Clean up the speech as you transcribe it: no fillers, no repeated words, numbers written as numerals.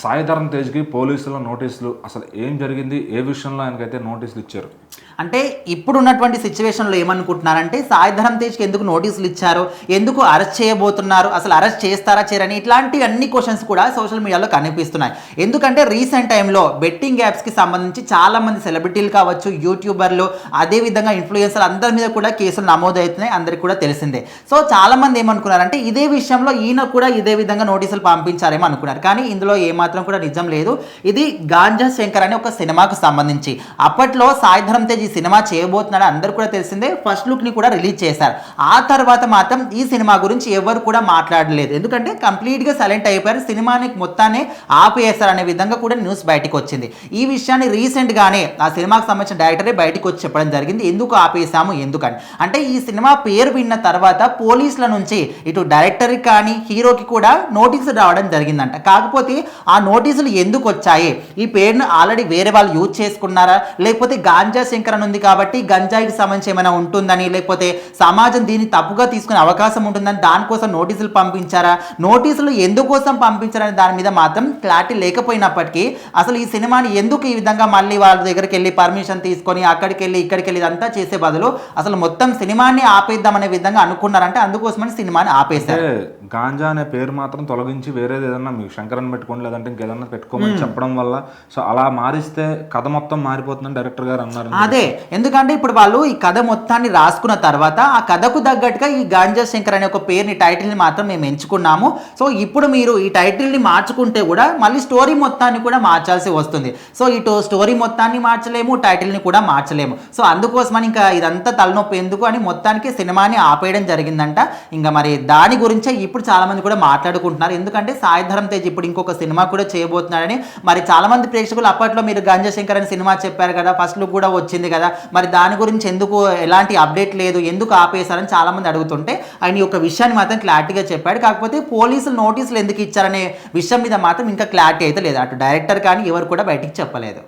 సాయి ధరమ్ తేజ్‌కి పోలీసుల నోటీసులు అసలు ఏం జరిగింది? ఏ విషయంలో ఆయనకైతే నోటీసులు ఇచ్చారు? అంటే ఇప్పుడున్నటువంటి సిచ్యువేషన్లో ఏమనుకుంటున్నారంటే సాయి ధరమ్ తేజ్‌కి ఎందుకు నోటీసులు ఇచ్చారు? ఎందుకు అరెస్ట్ చేయబోతున్నారు? అసలు అరెస్ట్ చేస్తారా చేయరని ఇట్లాంటి అన్ని క్వశ్చన్స్ కూడా సోషల్ మీడియాలో కనిపిస్తున్నాయి. ఎందుకంటే రీసెంట్ టైంలో బెట్టింగ్ యాప్స్కి సంబంధించి చాలామంది సెలబ్రిటీలు కావచ్చు, యూట్యూబర్లు, అదేవిధంగా ఇన్ఫ్లుయెన్సర్లు అందరి మీద కూడా కేసులు నమోదవుతున్నాయి. అందరికీ కూడా తెలిసిందే. సో చాలామంది ఏమనుకున్నారంటే ఇదే విషయంలో ఈయన కూడా ఇదే విధంగా నోటీసులు పంపించారేమో అనుకున్నారు. కానీ ఇందులో ఏమాత్రం కూడా నిజం లేదు. ఇది గాంజా శంకర్ అనే ఒక సినిమాకు సంబంధించి అప్పట్లో సాయి ధరమ్ తేజ్ ఈ సినిమా చేయబోతున్నాడు అందరూ కూడా తెలిసిందే. ఫస్ట్ లుక్ ని కూడా రిలీజ్ చేశారు. ఆ తర్వాత మాత్రం ఈ సినిమా గురించి ఎవరు కూడా మాట్లాడలేదు. ఎందుకంటే కంప్లీట్ గా సైలెంట్ అయిపోయారు. సినిమాని మొత్తాన్ని ఆపేశారు అనే విధంగా కూడా న్యూస్ బయటకు వచ్చింది. ఈ విషయాన్ని రీసెంట్ గానే ఆ సినిమాకి సంబంధించిన డైరెక్టరే బయటకు వచ్చి చెప్పడం జరిగింది. ఎందుకు ఆపేశాము ఎందుకని అంటే ఈ సినిమా పేరు విన్న తర్వాత పోలీసుల నుంచి ఇటు డైరెక్టర్ కానీ హీరోకి కూడా నోటీసులు రావడం జరిగిందంట. కాకపోతే ఆ నోటీసులు ఎందుకు వచ్చాయి? ఈ పేరును ఆల్రెడీ వేరే వాళ్ళు యూజ్ చేసుకున్నారా, లేకపోతే గాంజా శంకర్ అని ఉంది కాబట్టి గంజాయికి సంబంధించి ఏమైనా ఉంటుందని, లేకపోతే సమాజం దీన్ని తప్పుగా తీసుకునే అవకాశం ఉంటుందని దానికోసం నోటీసులు పంపించారా, నోటీసులు ఎందుకోసం పంపించారనే దాని మీద మాత్రం క్లారిటీ లేకపోయినప్పటికీ అసలు ఈ సినిమాని ఎందుకు ఈ విధంగా మళ్ళీ వాళ్ళ దగ్గరికి వెళ్ళి పర్మిషన్ తీసుకొని అక్కడికి వెళ్ళి ఇక్కడికి వెళ్ళి ఇదంతా చేసే బదులు అసలు మొత్తం సినిమాని ఆపేద్దామనే విధంగా అనుకున్నారంటే అందుకోసమని సినిమాని ఆపేశారు. గాంజా అనే పేరు మాత్రం తొలగించి వేరేది ఏదన్నా మీకు శంకరన్ పెట్టుకోండి లేదంటే ఇంకేదన్నా పెట్టుకోమని చెప్పడం వల్ల సో అలా మారిస్తే కథ మొత్తం మారిపోతుందని డైరెక్టర్ గారు అన్నారు. అదే ఎందుకంటే ఇప్పుడు వాళ్ళు ఈ కథ మొత్తాన్ని రాసుకున్న తర్వాత ఆ కథకు తగ్గట్టుగా ఈ గాంజా శంకర్ అనే ఒక పేరుని టైటిల్ని మాత్రం మేము ఎంచుకున్నాము. సో ఇప్పుడు మీరు ఈ టైటిల్ని మార్చుకుంటే కూడా మళ్ళీ స్టోరీ మొత్తాన్ని కూడా మార్చాల్సి వస్తుంది. సో ఇటు స్టోరీ మొత్తాన్ని మార్చలేము, టైటిల్ని కూడా మార్చలేము. సో అందుకోసమని ఇంకా ఇదంతా తలనొప్పి ఎందుకు అని మొత్తానికి సినిమాని ఆపేయడం జరిగిందంట. ఇంకా మరి దాని గురించే ఇప్పుడు చాలా మంది కూడా మాట్లాడుకుంటున్నారు. ఎందుకంటే సాయి ధరమ్ తేజ్ ఇప్పుడు ఇంకొక సినిమా కూడా చేయబోతున్నాడని మరి చాలా మంది ప్రేక్షకులు అప్పట్లో మీరు గాంజా శంకర్ అని సినిమా చెప్పారు కదా, ఫస్ట్ లుక్ కూడా వచ్చింది కదా, మరి దాని గురించి ఎందుకు ఎలాంటి అప్డేట్ లేదు, ఎందుకు ఆపేశారని చాలా మంది అడుగుతుంటే ఆయన ఒక విషయాన్ని మాత్రం క్లారిటీగా చెప్పాడు. కాకపోతే పోలీసులు నోటీసులు ఎందుకు ఇచ్చారనే విషయం మీద మాత్రం ఇంకా క్లారిటీ అయితే లేదు. అటు డైరెక్టర్ కానీ ఎవరు కూడా బయటికి చెప్పలేదు.